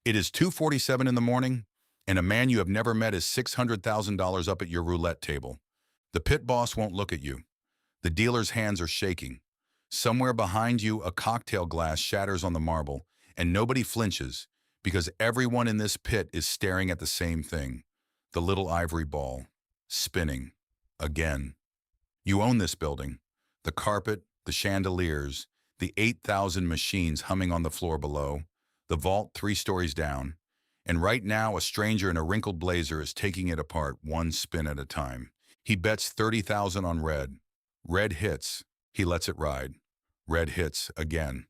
It is 2:47 in the morning, and a man you have never met is $600,000 up at your roulette table. The pit boss won't look at you. The dealer's hands are shaking. Somewhere behind you, a cocktail glass shatters on the marble, and nobody flinches because everyone in this pit is staring at the same thing, the little ivory ball, spinning, again. You own this building. The carpet, the chandeliers, the 8,000 machines humming on the floor below, the vault 3 stories down, and right now a stranger in a wrinkled blazer is taking it apart one spin at a time. He bets 30,000 on red. Red hits. He lets it ride. Red hits again.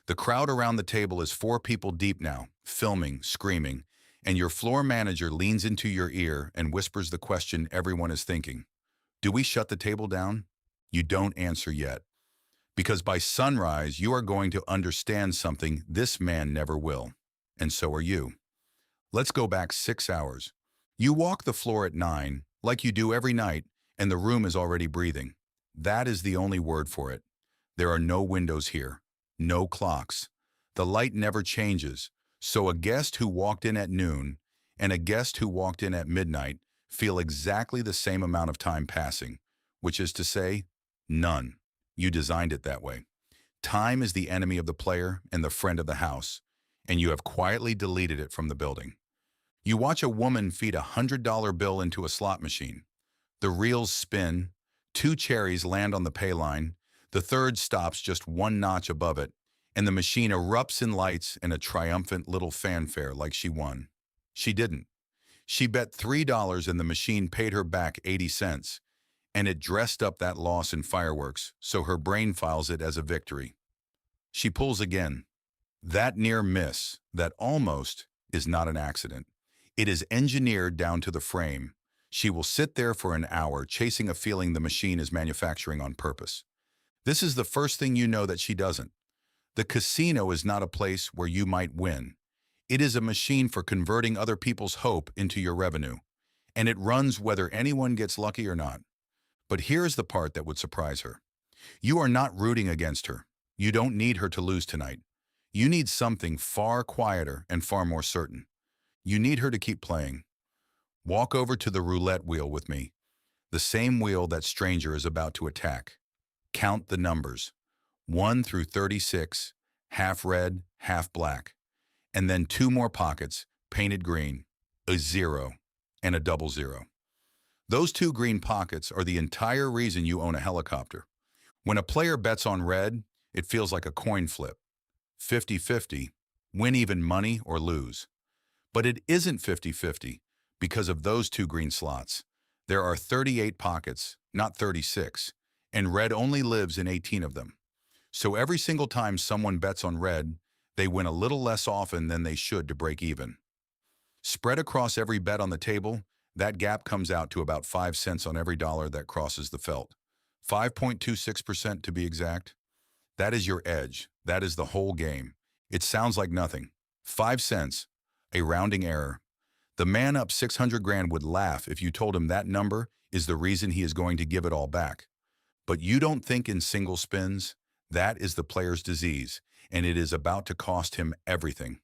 The crowd around the table is 4 people deep now, filming, screaming, and your floor manager leans into your ear and whispers the question everyone is thinking. Do we shut the table down? You don't answer yet. Because by sunrise, you are going to understand something this man never will. And so are you. Let's go back 6 hours. You walk the floor at 9, like you do every night, and the room is already breathing. That is the only word for it. There are no windows here, no clocks. The light never changes, so a guest who walked in at noon and a guest who walked in at midnight feel exactly the same amount of time passing, which is to say, none. You designed it that way. Time is the enemy of the player and the friend of the house, and you have quietly deleted it from the building. You watch a woman feed a $100 bill into a slot machine. The reels spin, 2 cherries land on the pay line, the third stops just 1 notch above it, and the machine erupts in lights and a triumphant little fanfare like she won. She didn't. She bet $3 and the machine paid her back 80 cents, and it dressed up that loss in fireworks, so her brain files it as a victory. She pulls again. That near miss, that almost, is not an accident. It is engineered down to the frame. She will sit there for an hour chasing a feeling the machine is manufacturing on purpose. This is the first thing you know that she doesn't. The casino is not a place where you might win. It is a machine for converting other people's hope into your revenue, and it runs whether anyone gets lucky or not. But here's the part that would surprise her. You are not rooting against her. You don't need her to lose tonight. You need something far quieter and far more certain. You need her to keep playing. Walk over to the roulette wheel with me, the same wheel that stranger is about to attack. Count the numbers, 1 through 36, half red, half black, and then 2 more pockets, painted green, a 0, and a double 0. Those 2 green pockets are the entire reason you own a helicopter. When a player bets on red, it feels like a coin flip. 50-50, win even money or lose. But it isn't 50-50 because of those 2 green slots. There are 38 pockets, not 36, and red only lives in 18 of them. So every single time someone bets on red, they win a little less often than they should to break even. Spread across every bet on the table, that gap comes out to about 5 cents on every dollar that crosses the felt. 5.26% to be exact. That is your edge. That is the whole game. It sounds like nothing. 5 cents, a rounding error. The man up 600 grand would laugh if you told him that number is the reason he is going to give it all back. But you don't think in single spins. That is the player's disease, and it is about to cost him everything.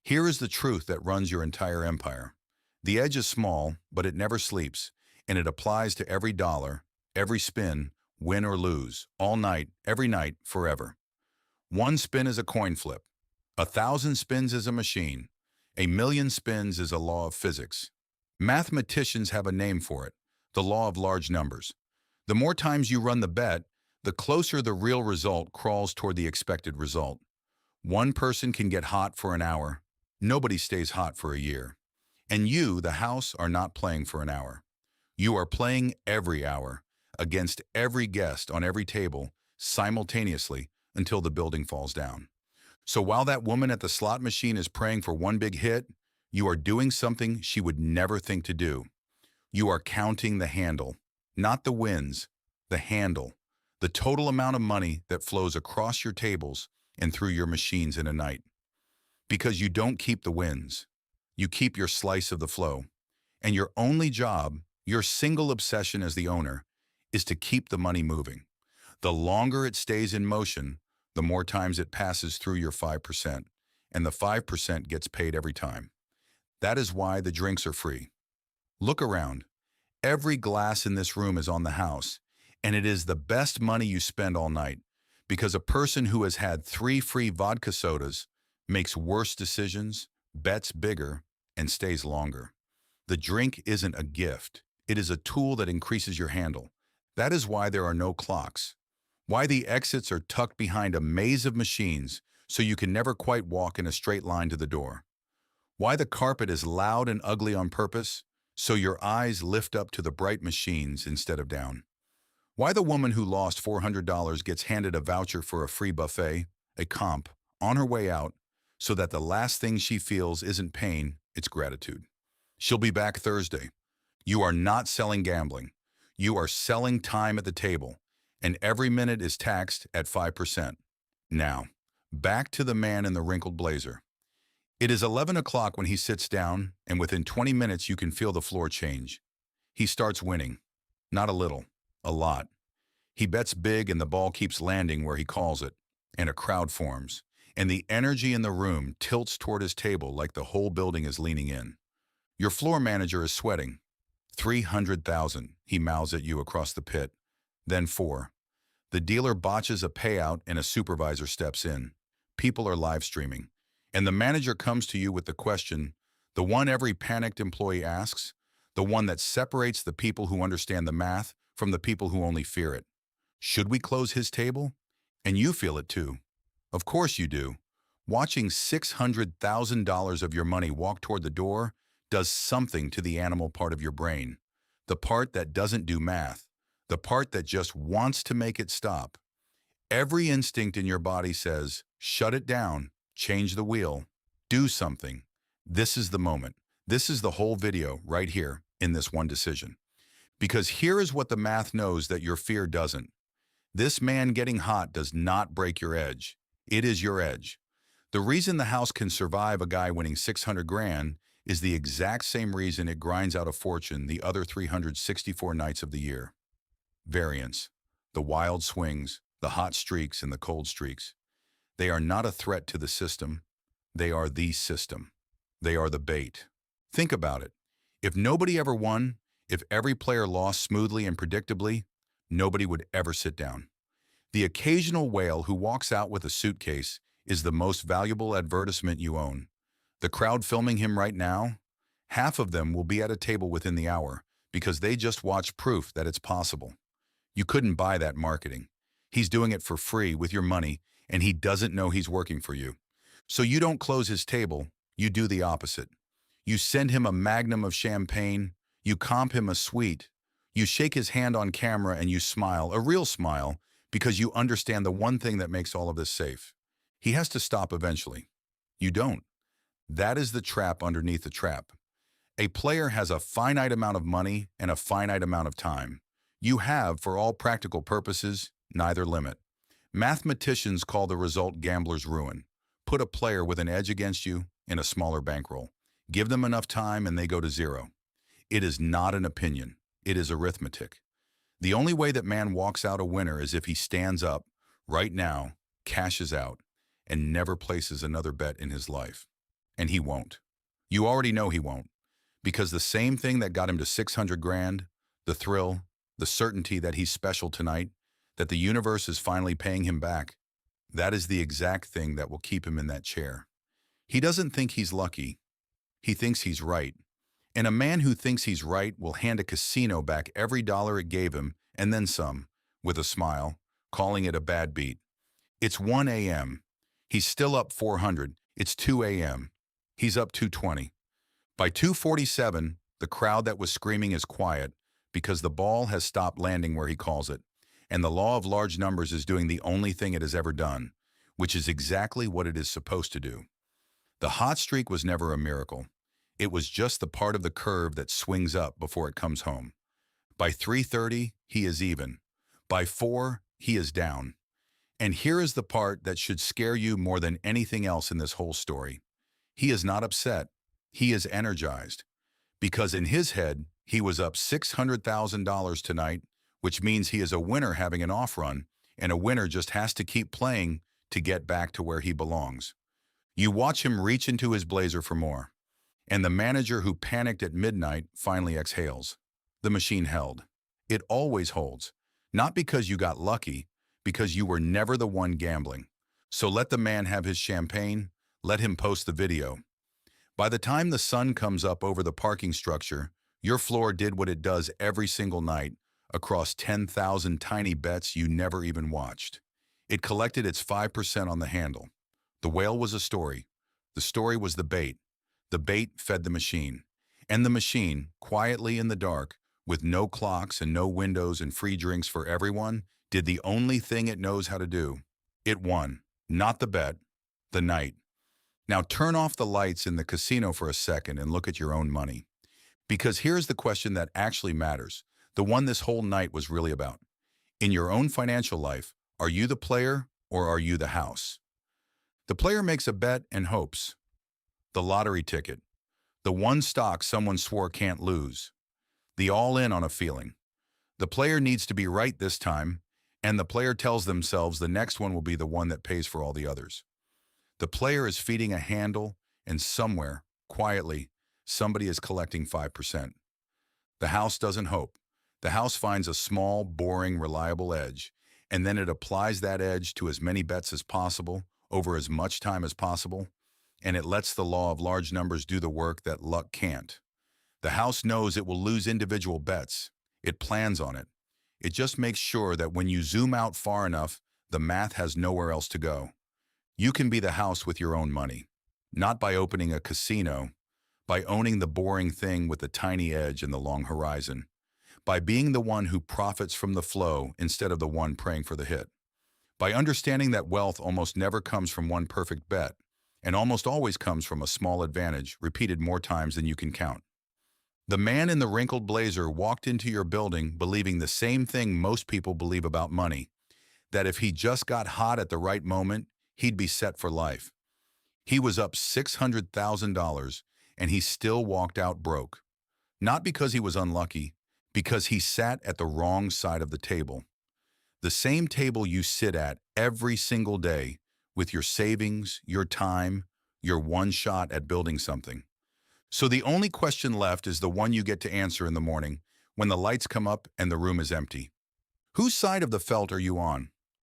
Here is the truth that runs your entire empire. The edge is small, but it never sleeps, and it applies to every dollar, every spin, win or lose, all night, every night, forever. 1 spin is a coin flip. 1,000 spins is a machine. 1,000,000 spins is a law of physics. Mathematicians have a name for it, the law of large numbers. The more times you run the bet, the closer the real result crawls toward the expected result. One person can get hot for an hour. Nobody stays hot for a year. And you, the house, are not playing for an hour. You are playing every hour, against every guest on every table, simultaneously, until the building falls down. So while that woman at the slot machine is praying for one big hit, you are doing something she would never think to do. You are counting the handle, not the wins, the handle, the total amount of money that flows across your tables and through your machines in a night. Because you don't keep the wins. You keep your slice of the flow. And your only job, your single obsession as the owner, is to keep the money moving. The longer it stays in motion, the more times it passes through your 5%, and the 5% gets paid every time. That is why the drinks are free. Look around. Every glass in this room is on the house, and it is the best money you spend all night, because a person who has had 3 free vodka sodas makes worse decisions, bets bigger, and stays longer. The drink isn't a gift. It is a tool that increases your handle. That is why there are no clocks. Why the exits are tucked behind a maze of machines so you can never quite walk in a straight line to the door. Why the carpet is loud and ugly on purpose so your eyes lift up to the bright machines instead of down. Why the woman who lost $400 gets handed a voucher for a free buffet, a comp, on her way out, so that the last thing she feels isn't pain, it's gratitude. She'll be back Thursday. You are not selling gambling. You are selling time at the table, and every minute is taxed at 5%. Now, back to the man in the wrinkled blazer. It is 11 o'clock when he sits down, and within 20 minutes you can feel the floor change. He starts winning. Not a little, a lot. He bets big and the ball keeps landing where he calls it, and a crowd forms, and the energy in the room tilts toward his table like the whole building is leaning in. Your floor manager is sweating. 300,000, he mouths at you across the pit. Then 4. The dealer botches a payout and a supervisor steps in. People are live streaming. And the manager comes to you with the question, the one every panicked employee asks, the one that separates the people who understand the math from the people who only fear it. Should we close his table? And you feel it too. Of course you do. Watching $600,000 of your money walk toward the door does something to the animal part of your brain, the part that doesn't do math, the part that just wants to make it stop. Every instinct in your body says, shut it down, change the wheel, do something. This is the moment. This is the whole video right here in this one decision. Because here is what the math knows that your fear doesn't. This man getting hot does not break your edge. It is your edge. The reason the house can survive a guy winning 600 grand is the exact same reason it grinds out a fortune the other 364 nights of the year. Variance, the wild swings, the hot streaks and the cold streaks. They are not a threat to the system. They are the system. They are the bait. Think about it. If nobody ever won, if every player lost smoothly and predictably, nobody would ever sit down. The occasional whale who walks out with a suitcase is the most valuable advertisement you own. The crowd filming him right now, half of them will be at a table within the hour because they just watched proof that it's possible. You couldn't buy that marketing. He's doing it for free with your money, and he doesn't know he's working for you. So you don't close his table, you do the opposite. You send him a magnum of champagne, you comp him a suite, you shake his hand on camera and you smile, a real smile, because you understand the one thing that makes all of this safe. He has to stop eventually. You don't. That is the trap underneath the trap. A player has a finite amount of money and a finite amount of time. You have, for all practical purposes, neither limit. Mathematicians call the result gambler's ruin. Put a player with an edge against you in a smaller bankroll. Give them enough time and they go to zero. It is not an opinion. It is arithmetic. The only way that man walks out a winner is if he stands up, right now, cashes out, and never places another bet in his life. And he won't. You already know he won't. Because the same thing that got him to 600 grand, the thrill, the certainty that he's special tonight, that the universe is finally paying him back, that is the exact thing that will keep him in that chair. He doesn't think he's lucky. He thinks he's right. And a man who thinks he's right will hand a casino back every dollar it gave him, and then some, with a smile, calling it a bad beat. It's 1 a.m. He's still up 400. It's 2 a.m. He's up 220. By 2:47, the crowd that was screaming is quiet because the ball has stopped landing where he calls it, and the law of large numbers is doing the only thing it has ever done, which is exactly what it is supposed to do. The hot streak was never a miracle. It was just the part of the curve that swings up before it comes home. By 3:30, he is even. By 4, he is down. And here is the part that should scare you more than anything else in this whole story. He is not upset. He is energized. Because in his head, he was up $600,000 tonight, which means he is a winner having an off run, and a winner just has to keep playing to get back to where he belongs. You watch him reach into his blazer for more. And the manager who panicked at midnight finally exhales. The machine held. It always holds. Not because you got lucky, because you were never the one gambling. So let the man have his champagne, let him post the video. By the time the sun comes up over the parking structure, your floor did what it does every single night across 10,000 tiny bets you never even watched. It collected its 5% on the handle. The whale was a story. The story was the bait. The bait fed the machine. And the machine, quietly in the dark, with no clocks and no windows and free drinks for everyone, did the only thing it knows how to do. It won. Not the bet, the night. Now turn off the lights in the casino for a second and look at your own money. Because here's the question that actually matters, the one this whole night was really about. In your own financial life, are you the player or are you the house? The player makes a bet and hopes. The lottery ticket. The one stock someone swore can't lose. The all-in on a feeling. The player needs to be right this time, and the player tells themselves the next one will be the one that pays for all the others. The player is feeding a handle, and somewhere, quietly, somebody is collecting 5%. The house doesn't hope. The house finds a small, boring, reliable edge, and then it applies that edge to as many bets as possible, over as much time as possible, and it lets the law of large numbers do the work that luck can't. The house knows it will lose individual bets. It plans on it. It just makes sure that when you zoom out far enough, the math has nowhere else to go. You can be the house with your own money, not by opening a casino, by owning the boring thing with the tiny edge and the long horizon, by being the one who profits from the flow instead of the one praying for the hit, by understanding that wealth almost never comes from one perfect bet, and almost always comes from a small advantage repeated more times than you can count. The man in the wrinkled blazer walked into your building believing the same thing most people believe about money, that if he just got hot at the right moment, he'd be set for life. He was up $600,000 and he still walked out broke. Not because he was unlucky, because he sat at the wrong side of the table. The same table you sit at every single day with your savings, your time, your one shot at building something. So the only question left is the one you get to answer in the morning when the lights come up and the room is empty. Whose side of the felt are you on?